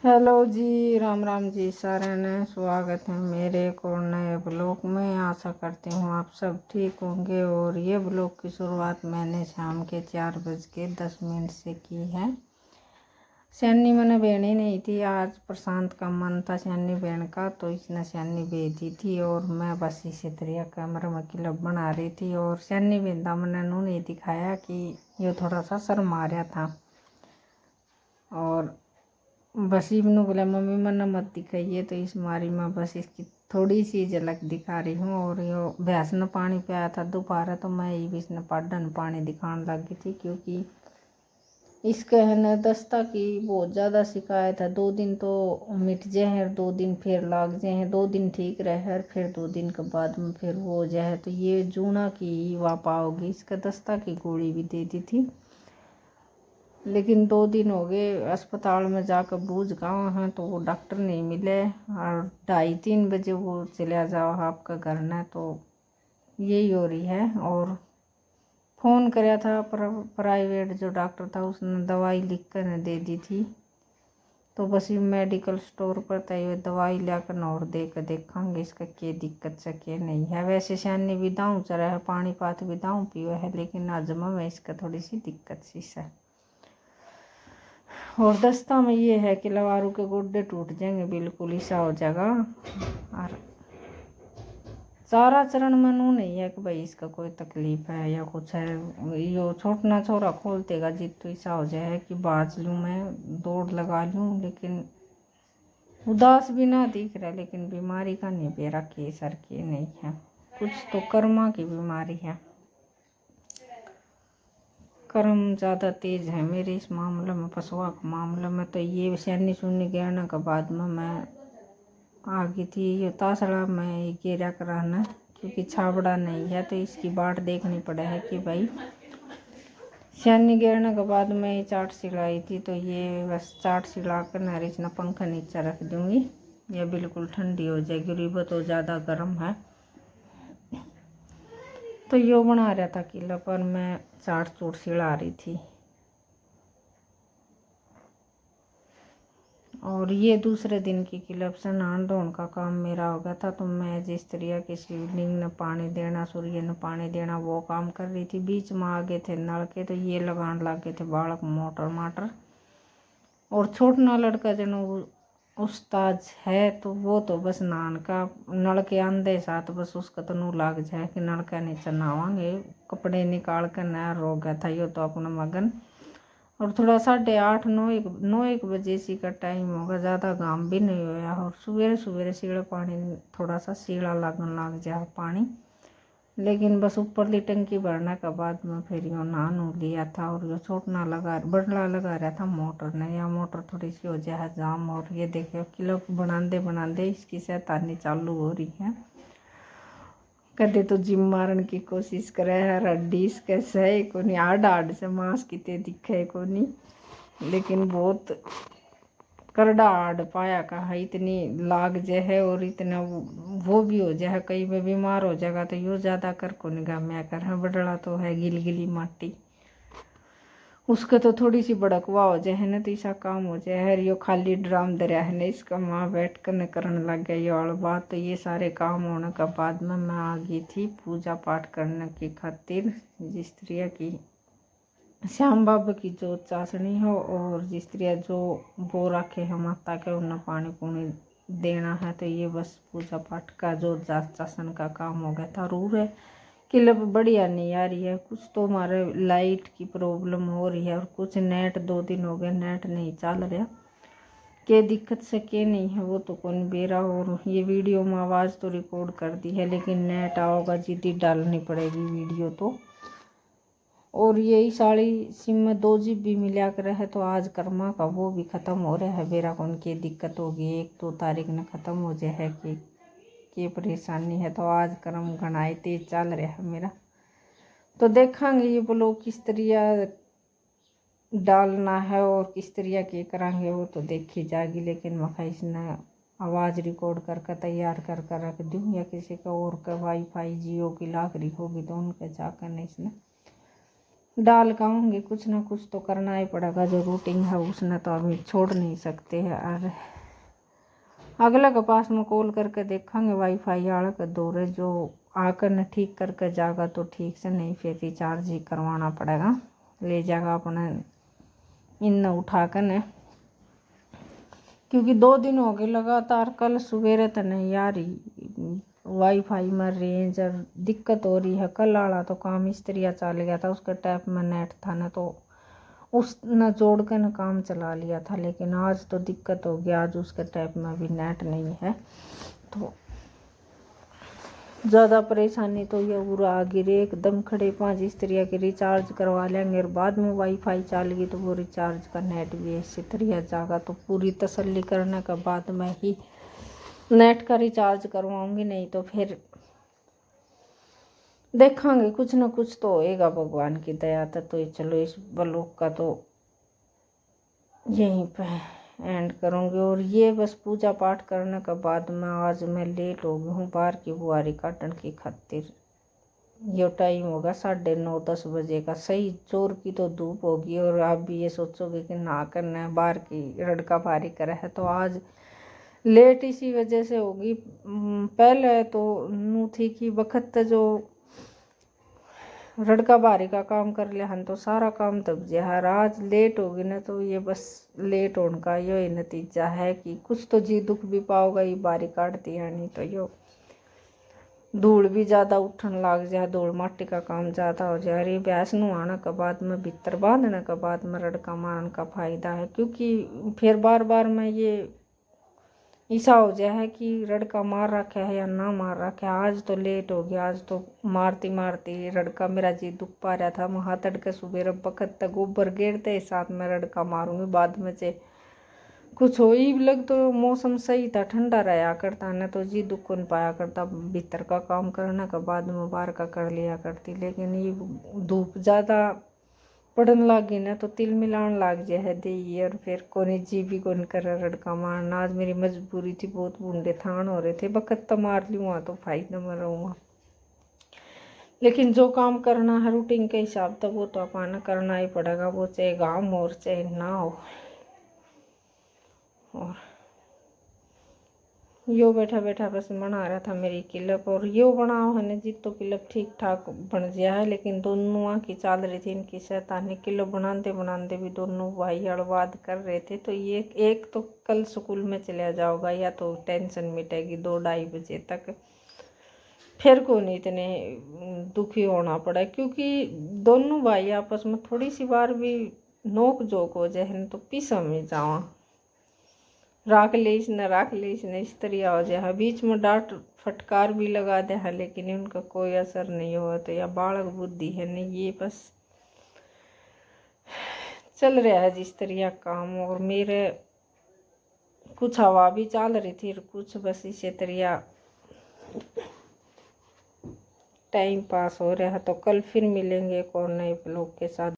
Hello जी, राम राम जी। सारे ने स्वागत है मेरे एक और नए ब्लॉग में। आशा करती हूँ आप सब ठीक होंगे। और ये ब्लॉग की शुरुआत मैंने शाम के 4:10 से की है। सैनी मैंने बेनी नहीं थी, आज प्रशांत का मन था सैनी बेन का, तो इसने सैनी भेज दी थी। और मैं बस इसी तरह कैमरे में क्लिप बना रही थी। और सैनी बेंदा मैंने नू नहीं दिखाया कि ये थोड़ा सा शर्म आ रहा था। और बस इबनू बोला मम्मी मन्ना मत दिखाइए, तो इस मारी में बस इसकी थोड़ी सी झलक दिखा रही हूँ। और यो भैंस ने पानी पिया था दोपहर, तो मैं ही भी इसने पाडन पानी दिखाने लगी थी, क्योंकि इसके है न दस्ता की बहुत ज़्यादा शिकायत है। 2 दिन तो मिट जाए हैं, 2 दिन फिर लाग जाए हैं, 2 दिन ठीक रहे और फिर 2 दिन के बाद में फिर वो हो जाए। तो ये जूना की वापा होगी। इसका दस्ता की गोली भी दे दी थी, लेकिन 2 दिन हो गए अस्पताल में जाकर बूझ गाँव हैं, तो वो डॉक्टर नहीं मिले। और 2:30-3 बजे वो चला जाओ आपका घर न, तो यही हो रही है। और फ़ोन कराया था प्राइवेट जो डॉक्टर था, उसने दवाई लिख कर दे दी थी। तो बस ये मेडिकल स्टोर पर था, ये दवाई लाकर और दे कर देखेंगे इसका क्या दिक्कत से क्या नहीं है। वैसे सैनी भी दाऊँ चला है, पानी पात भी दाऊँ पियो है, लेकिन हजमा में इसका थोड़ी सी दिक्कत सी है। और दस्ता में ये है कि लवारू के गुड्डे टूट जाएंगे, बिल्कुल ऐसा हो जाएगा। और सारा चरण में नू नहीं है कि भाई इसका कोई तकलीफ है या कुछ है। यो छोटना छोरा खोल देगा जित, तो ऐसा हो जाए कि बाज लूँ मैं, दौड़ लगा लूँ, लेकिन उदास भी ना दिख रहा। लेकिन बीमारी का नहीं बेरा केसर के नहीं है, कुछ तो कर्मा की बीमारी है। कर्म ज़्यादा तेज है मेरे इस मामले में, पशुआ के मामले में। तो ये सैनी सुनने गिरने के बाद में मैं आ गई थी। ये तासड़ा में गिरा कर रहना, क्योंकि छाबड़ा नहीं है, तो इसकी बाट देखनी पड़े है कि भाई सैनी गिरने के बाद में ये चाट सिलाई थी। तो ये बस चाट सिला कर नरिश ना पंखा नीचे रख दूँगी, ये बिल्कुल ठंडी हो जाएगी। रिबो तो ज़्यादा गर्म है। तो यो बना रहा था किला, पर मैं चाट चूट सिला रही थी। और ये दूसरे दिन की क्लिप से नहान धोन का काम मेरा हो गया था। तो मैं जिस तरह की शिवलिंग ने पानी देना, सूर्य ने पानी देना, वो काम कर रही थी। बीच में आ गए थे नल के, तो ये लगान लग गए थे बालक मोटर माटर। और छोटना लड़का जनो उस्ताद है, तो वो तो बस नहान का नल के आंधे साथ बस उसका तो नू लाग जाए कि नल का नीचे नहावांगे। कपड़े निकाल कर नया रो गया था यो तो अपना मगन। और थोड़ा 8:30 9 1 बजे सी का टाइम होगा, ज़्यादा घाम भी नहीं होया। और सवेरे सवेरे सीढ़े पानी थोड़ा सा सीढ़ा लगन लग जाए पानी, लेकिन बस ऊपरली टंकी भरने के बाद में फिर यो नहा नू लिया था। और यो छोटना बड़ला लगा रहा था मोटर ने, या मोटर थोड़ी सी हो जाए जाम। और ये देखियो किलो बनाते बनाते इसकी शैतानी चालू हो रही है। कदे तो जिम मारन की कोशिश करे है, हड्डी इसके सही को नहीं, हाड से मांस कितने दिखे को नहीं, लेकिन बहुत करड़ा हाड पाया का है। इतनी लाग जे है और इतना वो भी हो जाए, कई में बीमार हो जाएगा। तो यो ज़्यादा कर को निगाह में कर है, बड़ला तो है गिल गिली माटी, उसके तो थोड़ी सी बड़कवा हो जाए ना, तो ऐसा काम हो जाए है। यो खाली ड्राम दरिया है ना, इसका माँ बैठ कर न करने लग गया ये वाला बात। तो ये सारे काम होने के बाद में मैं आ गई थी पूजा पाठ करने की खातिर। जिस तरह की श्याम बाबा की जो चाशनी हो, और जिस तरह जो वो रखे है माता के, उन्हें पानी पुनी देना है। तो ये बस पूजा पाठ का जो चाशन का काम हो गया था। रूर है क्लिप बढ़िया नहीं आ रही है, कुछ तो हमारे लाइट की प्रॉब्लम हो रही है। और कुछ नेट 2 दिन हो गए नेट नहीं चल रहा, क्या दिक्कत से क्या नहीं है वो तो कौन बेरा। और ये वीडियो में आवाज़ तो रिकॉर्ड कर दी है, लेकिन नेट आओगा जिद्दी डालनी पड़ेगी वीडियो तो। और यही साड़ी सिम में 2 GB मिला कर है, तो आज कर्मा का वो भी ख़त्म हो रहा है। बेरा कौन की दिक्कत होगी, 1-2 तारीख ने ख़त्म हो जाए है कि परेशानी है। तो आज कर्म घनाए तेज चल रहा है मेरा। तो देखेंगे ये ब्लॉग किस तरह डालना है और किस तरह के करेंगे वो तो देखी जाएगी। लेकिन मैं इसने आवाज़ रिकॉर्ड करके तैयार कर रख दूँ, या किसी का और का वाईफाई जियो की लाग रही होगी तो उनके जाकर नहीं इसने डाल खाऊंगी, कुछ ना कुछ तो करना ही पड़ेगा। जो रूटीन है उसने तो अभी छोड़ नहीं सकते हैं। और अगला के पास में कॉल करके देखेंगे वाईफाई वाला का दौरे जो आकर न ठीक करके जाएगा तो ठीक से, नहीं फिर रिचार्ज ही करवाना पड़ेगा। ले जाएगा अपने इन उठा कर न, क्योंकि 2 दिन हो गए लगातार, कल सवेरे तो नहीं आ रही वाईफाई में रेंज और दिक्कत हो रही है। कल आला तो काम इस तरह चल गया था, उसके टैप में नेट था ना तो उस न जोड़ कर न काम चला लिया था। लेकिन आज तो दिक्कत हो गया, आज उसके टैप में भी नेट नहीं है तो ज़्यादा परेशानी तो ये पूरा आगे एकदम खड़े 5 इस तरह के रिचार्ज करवा लेंगे और बाद में वाईफाई चल गई तो वो रिचार्ज का नेट भी इसी तरह जाएगा। तो पूरी तसल्ली करने के बाद मैं ही नेट का रिचार्ज करवाऊंगी, नहीं तो फिर देखेंगे कुछ ना कुछ तो होएगा भगवान की दया तक। तो चलो इस ब्लॉग का तो यहीं पे एंड करूँगी। और ये बस पूजा पाठ करने के बाद में आज मैं लेट हो गई हूँ बाहर की बुआरी काटने की खातिर। ये टाइम होगा 9:30-10 बजे का, सही जोर की तो धूप होगी। और आप भी ये सोचोगे कि ना करना है, बाहर की रड़का भारी करे है तो आज लेट इसी वजह से होगी। पहले तो नू थी कि वक्त जो रड़का भारी का काम कर लिया हन तो सारा काम दब गया है। आज लेट होगी ना तो ये बस लेट होने का यही नतीजा है कि कुछ तो जी दुख भी पाओगा। ये बारी काटती है नहीं तो यो धूल भी ज़्यादा उठन लग जाए, धूल माटी का काम ज़्यादा हो जाए। अरे भैंस नुहाने के बाद में भीतर बांधने के बाद में रड़का मारने का फ़ायदा है, क्योंकि फिर बार बार में ये ऐसा हो जाए है कि रड़का मार रखा है या ना मार रखा है। आज तो लेट हो गया, आज तो मारती मारती रड़का मेरा जी दुख पा रहा था। वहाँ तड़के सुबह बखत तक गोबर गिरते साथ में रड़का मारूंगी, बाद में से कुछ हो ही लग तो मौसम सही था, ठंडा रहा करता ना तो जी दुख कौन पाया करता। भीतर का काम करने के बाद में बाहर का कर लिया करती। लेकिन ये धूप ज़्यादा पड़न लग गई ना तो तिल मिलान लग जाए है दे। और फिर कोने जी भी कौन कर रड़का मारना। आज मेरी मजबूरी थी, बहुत बूंदे थान हो रहे थे, बखत तो मार लूँगा तो फायदा में रहूँगा। लेकिन जो काम करना है रूटीन के हिसाब तो वो तो अपना करना ही पड़ेगा, वो चाहे गाँव हो और चाहे ना हो। और यो बैठा बैठा बस बना रहा था मेरी क्लिप, और यो बनाओ है ना जी तो क्लिप ठीक ठाक बन गया है। लेकिन दोनों की चल रही थी इनकी शैतानी, क्लिप बनाते बनाते भी दोनों भाई हड़वाद कर रहे थे। तो ये एक तो कल स्कूल में चला जाओगा या तो टेंशन मिटेगी 2-2:30 बजे तक, फिर को नहीं इतने दुखी होना पड़ा। क्योंकि दोनों भाई आपस में थोड़ी सी बार भी नोक झोंक हो जाए तो पिसा में जावा राख लीस न इस तरह हो जाए। बीच में डांट फटकार भी लगा दे है लेकिन उनका कोई असर नहीं हुआ। तो या बालक बुद्धि है नहीं, ये बस चल रहा है जिस तरह काम। और मेरे कुछ हवा भी चल रही थी, कुछ बस इसी तरह टाइम पास हो रहा है। तो कल फिर मिलेंगे एक और नए ब्लॉग के साथ।